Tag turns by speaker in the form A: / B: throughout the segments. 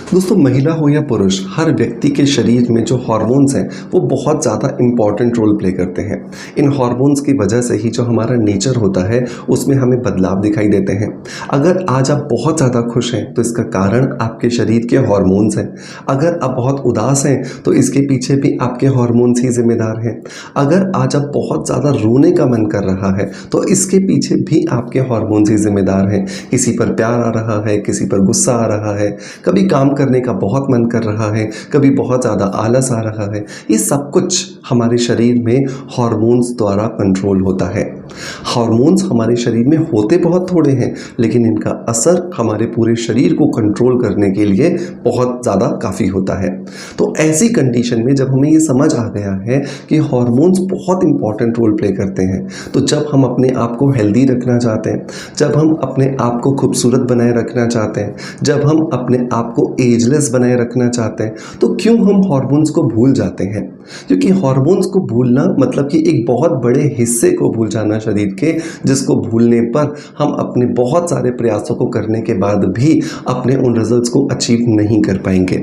A: दोस्तों, महिला हो या पुरुष, हर व्यक्ति के शरीर में जो हार्मोन्स हैं वो बहुत ज़्यादा इम्पॉर्टेंट रोल प्ले करते हैं। इन हार्मोन्स की वजह से ही जो हमारा नेचर होता है उसमें हमें बदलाव दिखाई देते हैं। अगर आज आप बहुत ज़्यादा खुश हैं तो इसका कारण आपके शरीर के हार्मोन्स हैं। अगर आप बहुत उदास हैं तो इसके पीछे भी आपके हार्मोन्स ही जिम्मेदार हैं। अगर आज आप बहुत ज़्यादा रोने का मन कर रहा है तो इसके पीछे भी आपके हार्मोन्स ही जिम्मेदार हैं। किसी पर प्यार आ रहा है, किसी पर गुस्सा आ रहा है, कभी काम करने का बहुत मन कर रहा है, कभी बहुत ज़्यादा आलस आ रहा है। ये सब कुछ हमारे शरीर में हार्मोन्स द्वारा कंट्रोल होता है। हार्मोन्स हमारे शरीर में होते बहुत थोड़े हैं, लेकिन इनका असर हमारे पूरे शरीर को कंट्रोल करने के लिए बहुत ज़्यादा काफ़ी होता है। तो ऐसी कंडीशन में जब हमें ये समझ आ गया है कि हार्मोन्स बहुत इंपॉर्टेंट रोल प्ले करते हैं, तो जब हम अपने आप को हेल्दी रखना चाहते हैं, जब हम अपने आप को खूबसूरत बनाए रखना चाहते हैं, जब हम अपने आप को एजलेस बनाए रखना चाहते हैं, तो क्यों हम हार्मोन्स को भूल जाते हैं? क्योंकि हार्मोन्स को भूलना मतलब कि एक बहुत बड़े हिस्से को भूल जाना शरीर के, जिसको भूलने पर हम अपने बहुत सारे प्रयासों को करने के बाद भी अपने उन रिजल्ट्स को अचीव नहीं कर पाएंगे।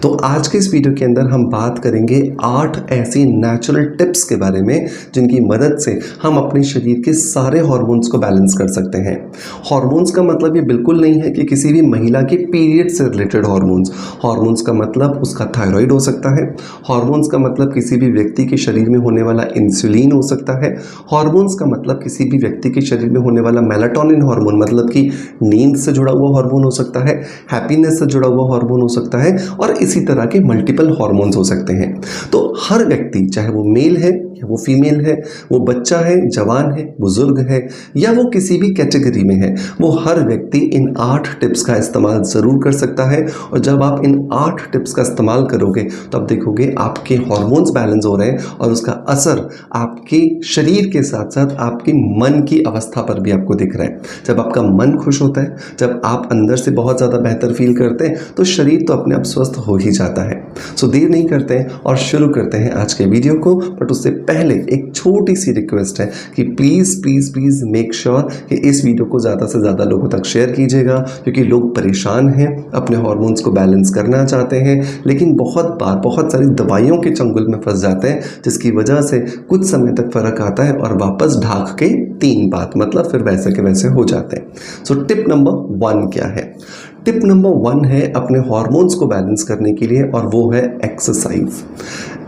A: तो आज के इस वीडियो के अंदर हम बात करेंगे 8 ऐसी नेचुरल टिप्स के बारे में जिनकी मदद से हम अपने शरीर के सारे हार्मोन्स को बैलेंस कर सकते हैं। हार्मोन्स का मतलब ये बिल्कुल नहीं है कि किसी भी महिला के पीरियड से रिलेटेड हार्मोन्स। हार्मोन्स का मतलब उसका थायराइड हो सकता है। हार्मोन्स का मतलब किसी भी व्यक्ति के शरीर में होने वाला इंसुलिन हो सकता है। हार्मोन्स का मतलब किसी भी व्यक्ति के शरीर में होने वाला मेलाटोनिन हार्मोन, मतलब कि नींद से जुड़ा हुआ हार्मोन हो सकता है, हैप्पीनेस से जुड़ा हुआ हार्मोन हो सकता है, और इसी तरह के मल्टीपल हार्मोन्स हो सकते हैं। तो हर व्यक्ति, चाहे वो मेल है या वो फीमेल है, वो बच्चा है, जवान है, बुजुर्ग है, या वो किसी भी कैटेगरी में है, वो हर व्यक्ति इन 8 टिप्स का इस्तेमाल ज़रूर कर सकता है। और जब आप इन 8 टिप्स का इस्तेमाल करोगे तो आप देखोगे आपके हार्मोन्स बैलेंस हो रहे हैं, और उसका असर आपके शरीर के साथ साथ आपके मन की अवस्था पर भी आपको दिख रहा है। जब आपका मन खुश होता है, जब आप अंदर से बहुत ज़्यादा बेहतर फील करते हैं, तो शरीर तो अपने आप स्वस्थ हो ही जाता है। सो देर नहीं करते हैं और शुरू करते हैं आज के वीडियो को। बट उससे पहले एक छोटी सी रिक्वेस्ट है कि please please please make sure कि इस वीडियो को ज़्यादा से ज़्यादा लोगों तक शेयर कीजिएगा, क्योंकि लोग परेशान हैं, अपने हार्मोन्स को बैलेंस करना चाहते हैं, लेकिन बहुत बार बहुत सारी दवाइयों के चंगुल में फंस जाते हैं, जिसकी वजह से कुछ समय तक फ़र्क आता है और वापस ढाक के 3 बात, मतलब फिर वैसे के वैसे हो जाते हैं। सो टिप नंबर 1 क्या है? टिप नंबर 1 है अपने हार्मोन्स को बैलेंस करने के लिए, और वो है एक्सरसाइज।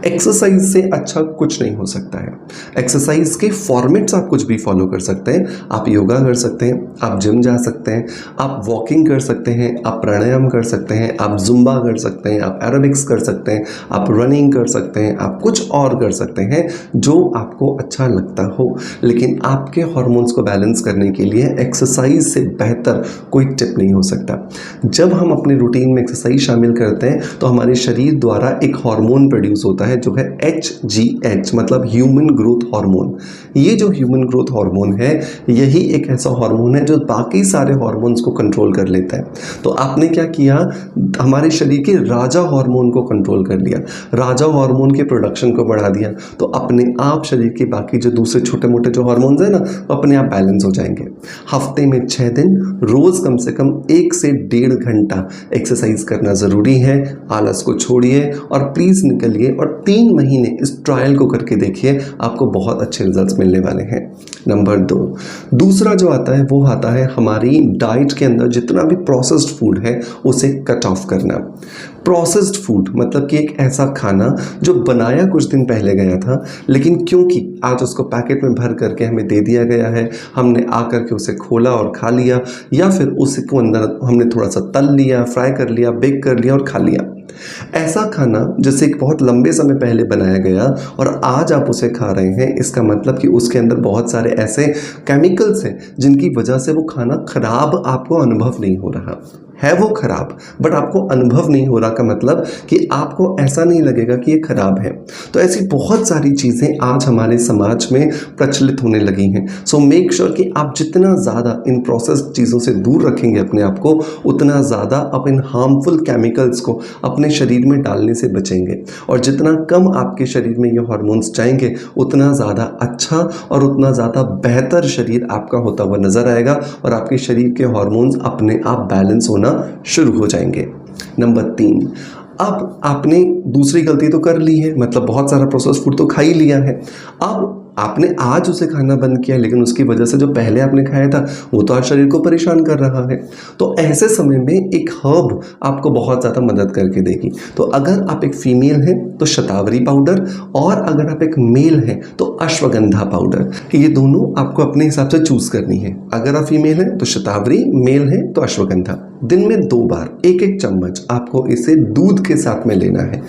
A: एक्सरसाइज से अच्छा कुछ नहीं हो सकता है। एक्सरसाइज के फॉर्मेट्स आप कुछ भी फॉलो कर सकते हैं। आप योगा कर सकते हैं, आप जिम जा सकते हैं, आप वॉकिंग कर सकते हैं, आप प्राणायाम कर सकते हैं, आप जुम्बा कर सकते हैं, आप एरोबिक्स कर सकते हैं, आप रनिंग कर सकते हैं, आप कुछ और कर सकते हैं जो आपको अच्छा लगता हो। लेकिन आपके हार्मोन्स को बैलेंस करने के लिए एक्सरसाइज से बेहतर कोई टिप नहीं हो सकता। जब हम अपने रूटीन में एक्सरसाइज शामिल करते हैं तो हमारे शरीर द्वारा एक हार्मोन प्रोड्यूस होता है जो है HGH, मतलब ह्यूमन ग्रोथ हार्मोन। ये जो ह्यूमन ग्रोथ हार्मोन है, यही एक ऐसा हार्मोन है जो बाकी सारे हार्मोन्स को कंट्रोल कर लेता है। तो आपने क्या किया, हमारे शरीर के राजा हार्मोन को कंट्रोल कर लिया, राजा हार्मोन के प्रोडक्शन को बढ़ा दिया, तो अपने आप शरीर के बाकी जो दूसरे छोटे मोटे जो हार्मोन्स हैं ना, वो अपने आप बैलेंस हो जाएंगे। हफ्ते में 6 दिन रोज़ कम से कम 1 से 1.5 घंटा एक्सरसाइज करना ज़रूरी है। आलस को छोड़िए और प्लीज़ निकलिए और 3 महीने इस ट्रायल को करके देखिए, आपको बहुत अच्छे रिजल्ट्स मिलने वाले हैं। नंबर 2, दूसरा जो आता है वो आता है हमारी डाइट के अंदर जितना भी प्रोसेस्ड फूड है उसे कट ऑफ करना। प्रोसेस्ड फूड मतलब कि एक ऐसा खाना जो बनाया कुछ दिन पहले गया था, लेकिन क्योंकि आज उसको पैकेट में भर करके हमें दे दिया गया है, हमने आकर के उसे खोला और खा लिया, या फिर उसको अंदर हमने थोड़ा सा तल लिया, फ्राई कर लिया, बेक कर लिया और खा लिया। ऐसा खाना जैसे एक बहुत लंबे समय पहले बनाया गया और आज आप उसे खा रहे हैं, इसका मतलब कि उसके अंदर बहुत सारे ऐसे केमिकल्स हैं जिनकी वजह से वो खाना खराब आपको अनुभव नहीं हो रहा है। वो खराब, बट आपको अनुभव नहीं हो रहा का मतलब कि आपको ऐसा नहीं लगेगा कि ये खराब है। तो ऐसी बहुत सारी चीज़ें आज हमारे समाज में प्रचलित होने लगी हैं। सो मेक श्योर कि आप जितना ज़्यादा इन प्रोसेस्ड चीज़ों से दूर रखेंगे अपने आप को, उतना ज़्यादा आप इन हार्मफुल केमिकल्स को अपने शरीर में डालने से बचेंगे। और जितना कम आपके शरीर में ये हार्मोन्स जाएंगे, उतना ज़्यादा अच्छा और उतना ज़्यादा बेहतर शरीर आपका होता हुआ नज़र आएगा, और आपके शरीर के हार्मोन्स अपने आप बैलेंस होना शुरू हो जाएंगे। नंबर 3, अब आपने दूसरी गलती तो कर ली है, मतलब बहुत सारा प्रोसेस फूड तो खा ही लिया है। अब आपने आज उसे खाना बंद किया, लेकिन उसकी वजह से जो पहले आपने खाया था वो तो आज शरीर को परेशान कर रहा है। तो ऐसे समय में एक हर्ब आपको बहुत ज़्यादा मदद करके देगी। तो अगर आप एक फीमेल हैं तो शतावरी पाउडर, और अगर आप एक मेल हैं तो अश्वगंधा पाउडर। ये दोनों आपको अपने हिसाब से चूज करनी है। अगर आप फीमेल हैं तो शतावरी, मेल है तो अश्वगंधा। दिन में 2 बार 1-1 चम्मच आपको इसे दूध के साथ में लेना है।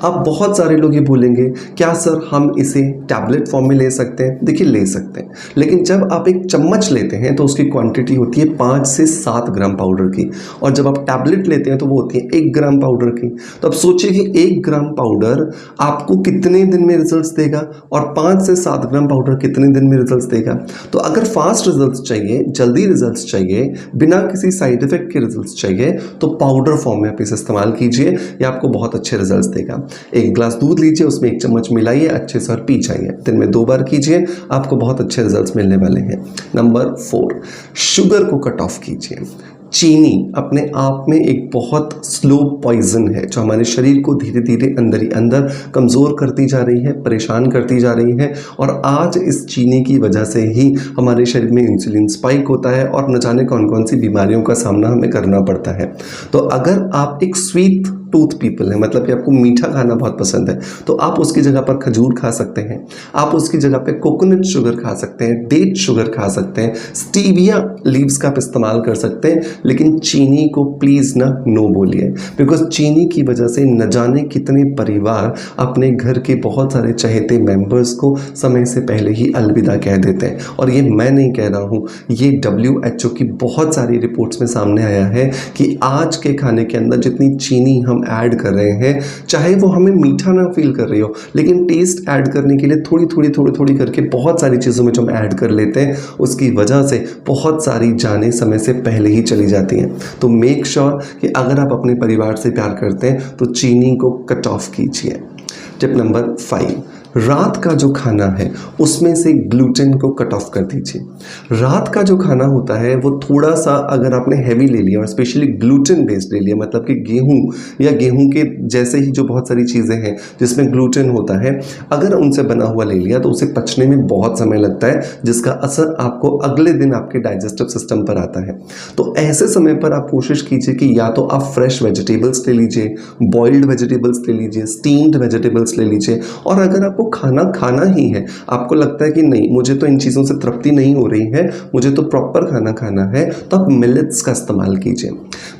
A: अब बहुत सारे लोग ये बोलेंगे, क्या सर हम इसे टैबलेट फॉर्म में ले सकते हैं? देखिए, ले सकते हैं, लेकिन जब आप 1 चम्मच लेते हैं तो उसकी क्वांटिटी होती है 5 से 7 ग्राम पाउडर की, और जब आप टैबलेट लेते हैं तो वो होती है 1 ग्राम पाउडर की। तो अब सोचिए कि 1 ग्राम पाउडर आपको कितने दिन में रिजल्ट्स देगा, और 5 से 7 ग्राम पाउडर कितने दिन में रिजल्ट्स देगा। तो अगर फास्ट रिजल्ट्स चाहिए, जल्दी रिजल्ट्स चाहिए, बिना किसी साइड इफेक्ट के रिजल्ट्स चाहिए, तो पाउडर फॉर्म में आप इसे इस्तेमाल कीजिए, ये आपको बहुत अच्छे रिजल्ट्स देगा। 1 ग्लास दूध लीजिए, उसमें 1 चम्मच मिलाइए अच्छे से और पी जाइए। दिन में 2 बार कीजिए, आपको बहुत अच्छे रिजल्ट्स मिलने वाले हैं। नंबर 4, शुगर को कट ऑफ कीजिए। चीनी अपने आप में एक बहुत स्लो पॉइजन है जो हमारे शरीर को धीरे धीरे अंदर ही अंदर कमज़ोर करती जा रही है, परेशान करती जा रही है, और आज इस चीनी की वजह से ही हमारे शरीर में इंसुलिन स्पाइक होता है और न जाने कौन कौन सी बीमारियों का सामना हमें करना पड़ता है। तो अगर आप एक स्वीट टूथ पीपल है, मतलब कि आपको मीठा खाना बहुत पसंद है, तो आप उसकी जगह पर खजूर खा सकते हैं, आप उसकी जगह पे कोकोनट शुगर खा सकते हैं, डेट शुगर खा सकते हैं, स्टीविया लीव्स का आप इस्तेमाल कर सकते हैं, लेकिन चीनी को प्लीज़ ना नो बोलिए, बिकॉज चीनी की वजह से न जाने कितने परिवार अपने घर के बहुत सारे चहेते मेंबर्स को समय से पहले ही अलविदा कह देते हैं। और ये मैं नहीं कह रहा हूँ, ये WHO की बहुत सारी रिपोर्ट्स में सामने आया है कि आज के खाने के अंदर जितनी चीनी हम ऐड कर रहे हैं, चाहे वो हमें मीठा ना फील कर रही हो, लेकिन टेस्ट ऐड करने के लिए थोड़ी करके बहुत सारी चीज़ों में जो हम ऐड कर लेते हैं, उसकी वजह से बहुत सारी जानें समय से पहले ही चली जाती हैं। तो मेक श्योर कि अगर आप अपने परिवार से प्यार करते हैं तो चीनी को कट ऑफ कीजिए। टिप नंबर 5, रात का जो खाना है उसमें से ग्लूटेन को कट ऑफ कर दीजिए। रात का जो खाना होता है वो थोड़ा सा, अगर आपने हैवी ले लिया और स्पेशली ग्लूटेन बेस्ड ले लिया, मतलब कि गेहूं या गेहूं के जैसे ही जो बहुत सारी चीज़ें हैं जिसमें ग्लूटेन होता है, अगर उनसे बना हुआ ले लिया तो उसे पचने में बहुत समय लगता है, जिसका असर आपको अगले दिन आपके डाइजेस्टिव सिस्टम पर आता है। तो ऐसे समय पर आप कोशिश कीजिए कि या तो आप फ्रेश वेजिटेबल्स ले लीजिए, बॉइल्ड वेजिटेबल्स ले लीजिए, स्टीम्ड वेजिटेबल्स ले लीजिए, और अगर आपको खाना खाना ही है, आपको लगता है कि नहीं मुझे तो इन चीज़ों से तृप्ति नहीं हो रही है, मुझे तो प्रॉपर खाना खाना है, तो आप मिलेट्स का इस्तेमाल कीजिए।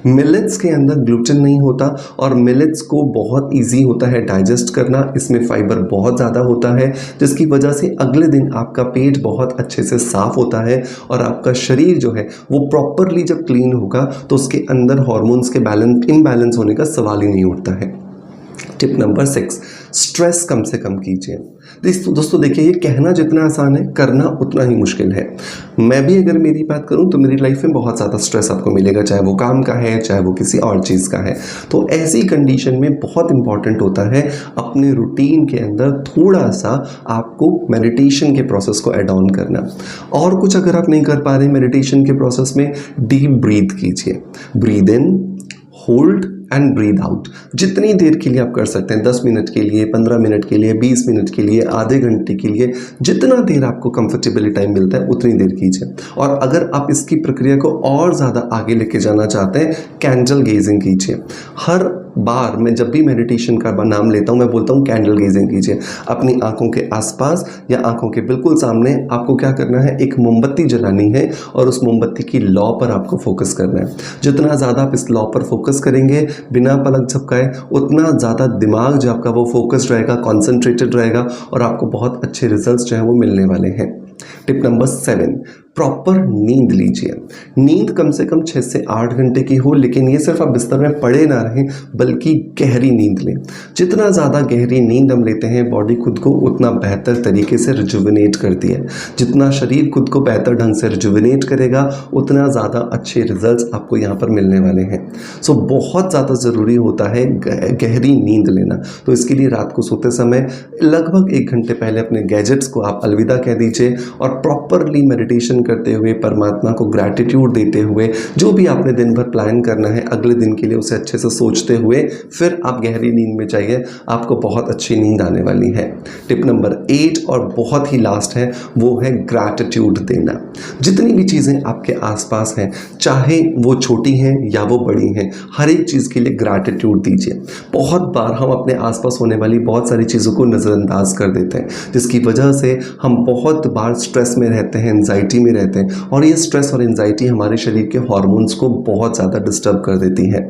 A: मिलेट्स के अंदर ग्लूटेन नहीं होता और मिलेट्स को बहुत इजी होता है डाइजेस्ट करना, इसमें फाइबर बहुत ज़्यादा होता है, जिसकी वजह से अगले दिन आपका पेट बहुत अच्छे से साफ होता है और आपका शरीर जो है वो प्रॉपरली जब क्लीन होगा तो उसके अंदर हॉर्मोन्स के इम्बैलेंस होने का सवाल ही नहीं उठता है। टिप नंबर 6, स्ट्रेस कम से कम कीजिए। दोस्तों देखिए, ये कहना जितना आसान है, करना उतना ही मुश्किल है। मैं भी अगर मेरी बात करूं तो मेरी लाइफ में बहुत ज़्यादा स्ट्रेस आपको मिलेगा, चाहे वो काम का है, चाहे वो किसी और चीज़ का है। तो ऐसी कंडीशन में बहुत इंपॉर्टेंट होता है अपने रूटीन के अंदर थोड़ा सा आपको मेडिटेशन के प्रोसेस को ऐड ऑन करना। और कुछ अगर आप नहीं कर पा रहे मेडिटेशन के प्रोसेस में, डीप ब्रीथ कीजिए। Breathe in, hold and breathe out. जितनी देर के लिए आप कर सकते हैं, 10 मिनट के लिए, 15 मिनट के लिए, 20 मिनट के लिए, आधे घंटे के लिए, जितना देर आपको कंफर्टेबली टाइम मिलता है उतनी देर कीजिए। और अगर आप इसकी प्रक्रिया को और ज़्यादा आगे लेके जाना चाहते हैं, कैंडल गेजिंग कीजिए। हर बार मैं जब भी मेडिटेशन का नाम लेता हूँ मैं बोलता हूँ कैंडल गेजिंग कीजिए। अपनी आंखों के आसपास या आंखों के बिल्कुल सामने आपको क्या करना है, एक मोमबत्ती जलानी है और उस मोमबत्ती की लौ पर आपको फोकस करना है। जितना ज़्यादा आप इस लौ पर फोकस करेंगे बिना पलक झपकाए, उतना ज़्यादा दिमाग जो आपका वो फोकस्ड रहेगा, कॉन्सेंट्रेटेड रहेगा और आपको बहुत अच्छे रिजल्ट्स जो है वो मिलने वाले हैं। टिप नंबर 7, प्रॉपर नींद लीजिए। नींद कम से कम 6 से 8 घंटे की हो, लेकिन ये सिर्फ आप बिस्तर में पड़े ना रहें बल्कि गहरी नींद लें। जितना ज़्यादा गहरी नींद हम लेते हैं, बॉडी खुद को उतना बेहतर तरीके से रिजुविनेट करती है। जितना शरीर खुद को बेहतर ढंग से रिजुविनेट करेगा, उतना ज़्यादा अच्छे रिजल्ट्स आपको यहाँ पर मिलने वाले हैं। सो बहुत ज़्यादा ज़रूरी होता है गहरी नींद लेना। तो इसके लिए रात को सोते समय लगभग 1 घंटे पहले अपने गैजेट्स को आप अलविदा कह दीजिए और प्रॉपरली मेडिटेशन करते हुए, परमात्मा को ग्रैटिट्यूड देते हुए, जो भी आपने दिन भर प्लान करना है अगले दिन के लिए उसे अच्छे से सोचते हुए फिर आप गहरी नींद में जाइए, आपको बहुत अच्छी नींद आने वाली है। टिप नंबर 8 और बहुत ही लास्ट है, वो है ग्रैटिट्यूड देना। जितनी भी चीज़ें आपके आसपास हैं, चाहे वो छोटी हैं या वो बड़ी हैं, हर एक चीज़ के लिए ग्रैटिट्यूड दीजिए। बहुत बार हम अपने आसपास होने वाली बहुत सारी चीज़ों को नज़रअंदाज कर देते हैं, जिसकी वजह से हम बहुत बार स्ट्रेस में रहते हैं, एंजाइटी में रहते हैं, और ये स्ट्रेस और एंजाइटी हमारे शरीर के हार्मोन्स को बहुत ज़्यादा डिस्टर्ब कर देती है।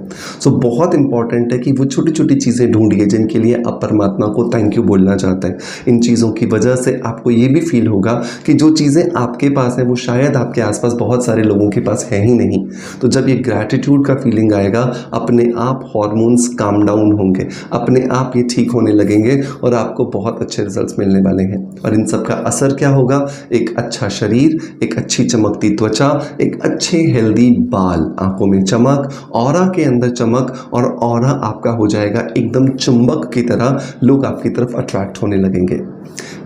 A: सो बहुत इंपॉर्टेंट है कि वो छोटी छोटी चीज़ें ढूंढिए जिनके लिए आप परमात्मा को थैंक यू बोलना चाहते हैं। इन चीज़ों की वजह से आपको ये भी फील होगा कि जो चीज़ें आपके पास है वो शायद आपके आसपास बहुत सारे लोगों के पास है ही नहीं। तो जब ये ग्रैटिट्यूड का फीलिंग आएगा, अपने आप हार्मोन्स काम डाउन होंगे, अपने आप ये ठीक होने लगेंगे और आपको बहुत अच्छे रिजल्ट्स मिलने वाले हैं। और इन सब का असर क्या होगा? एक अच्छा शरीर, एक अच्छी चमकती त्वचा, एक अच्छे हेल्दी बाल, आंखों में चमक, ऑरा के अंदर चमक, और ऑरा आपका हो जाएगा एकदम चुंबक की तरह, लोग आपकी तरफ अट्रैक्ट होने लगेंगे।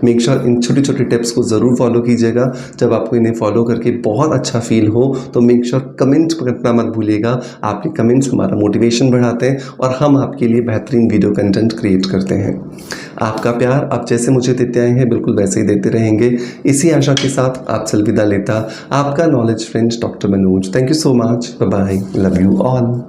A: मेक श्योर इन छोटी छोटी टिप्स को ज़रूर फॉलो कीजिएगा। जब आपको इन्हें फॉलो करके बहुत अच्छा फील हो तो मेक श्योर कमेंट करना मत भूलिएगा। आपके कमेंट्स हमारा मोटिवेशन बढ़ाते हैं और हम आपके लिए बेहतरीन वीडियो कंटेंट क्रिएट करते हैं। आपका प्यार आप जैसे मुझे देते आए हैं बिल्कुल वैसे ही देते रहेंगे। इसी आशा के साथ आपसे अलविदा लेता आपका knowledge friend doctor Manoj. Thank you so much. Bye bye. Love you all.